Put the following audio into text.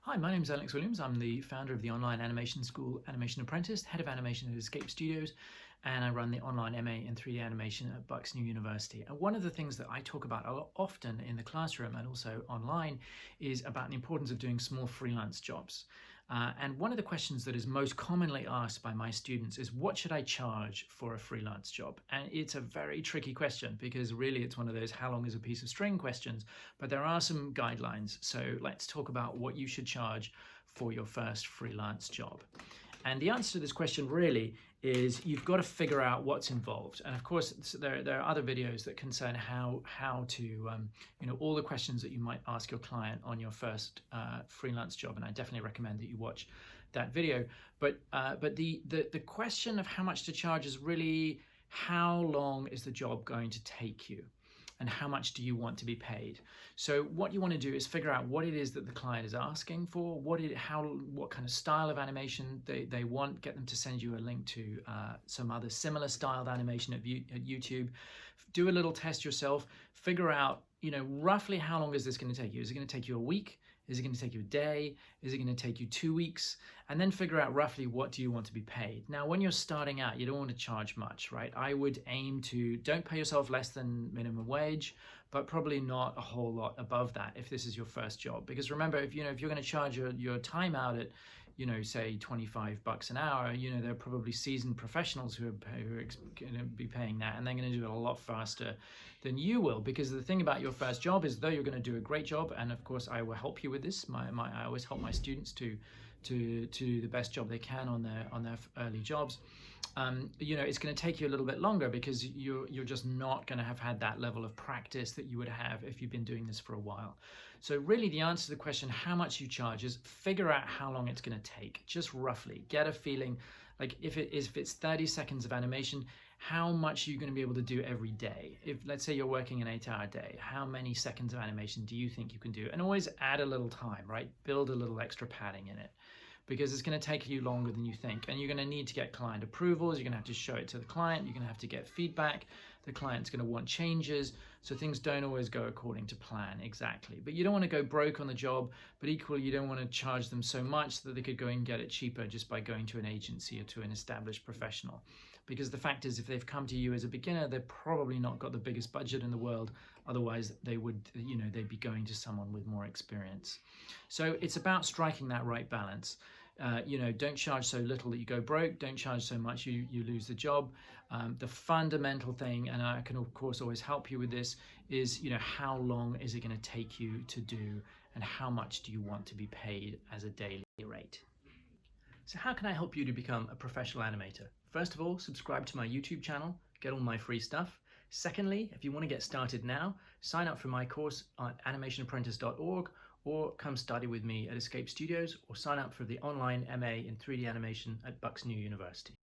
Hi, my name is Alex Williams. I'm the founder of the online animation school Animation Apprentice, head of animation at Escape Studios, and I run the online MA in 3D animation at Bucks New University. And one of the things that I talk about a lot often in the classroom and also online is about the importance of doing small freelance jobs. And one of the questions that is most commonly asked by my students is, what should I charge for a freelance job? And it's a very tricky question because really it's one of those how long is a piece of string questions, but there are some guidelines. So let's talk about what you should charge for your first freelance job. And the answer to this question really is you've got to figure out what's involved. And of course, there are other videos that concern how to, all the questions that you might ask your client on your first freelance job. And I definitely recommend that you watch that video. But the question of how much to charge is really how long is the job going to take you? And how much do you want to be paid? So what you want to do is figure out what it is that the client is asking for, what kind of style of animation they want, get them to send you a link to some other similar styled animation at YouTube. Do a little test yourself, figure out, roughly how long is this going to take you? Is it going to take you a week? Is it going to take you a day? Is it going to take you 2 weeks? And then figure out roughly what do you want to be paid. Now, when you're starting out, you don't want to charge much, right? I would aim to don't pay yourself less than minimum wage, but probably not a whole lot above that if this is your first job. Because remember, if you're going to charge your time out at, say $25 an hour, there are probably seasoned professionals who are going to be paying that, and they're going to do it a lot faster than you will. Because the thing about your first job is, though you're going to do a great job, and of course I will help you with this. I always help my students to the best job they can on their early jobs. It's going to take you a little bit longer because you're just not going to have had that level of practice that you would have if you've been doing this for a while. So really the answer to the question, how much you charge, is figure out how long it's going to take, just roughly. Get a feeling, like if it's 30 seconds of animation, how much are you going to be able to do every day? If let's say you're working an 8-hour day, how many seconds of animation do you think you can do? And always add a little time, right? Build a little extra padding in it, because it's going to take you longer than you think. And you're going to need to get client approvals. You're going to have to show it to the client. You're going to have to get feedback. The client's going to want changes. So things don't always go according to plan exactly. But you don't want to go broke on the job, but equally you don't want to charge them so much that they could go and get it cheaper just by going to an agency or to an established professional. Because the fact is, if they've come to you as a beginner, they've probably not got the biggest budget in the world. Otherwise, they would, they'd be going to someone with more experience. So it's about striking that right balance. Don't charge so little that you go broke. Don't charge so much you lose the job. The fundamental thing, and I can of course always help you with this, is how long is it going to take you to do, and how much do you want to be paid as a daily rate? So how can I help you to become a professional animator? First of all, subscribe to my YouTube channel, get all my free stuff. Secondly, if you want to get started now, sign up for my course at animationapprentice.org, or come study with me at Escape Studios, or sign up for the online MA in 3D animation at Bucks New University.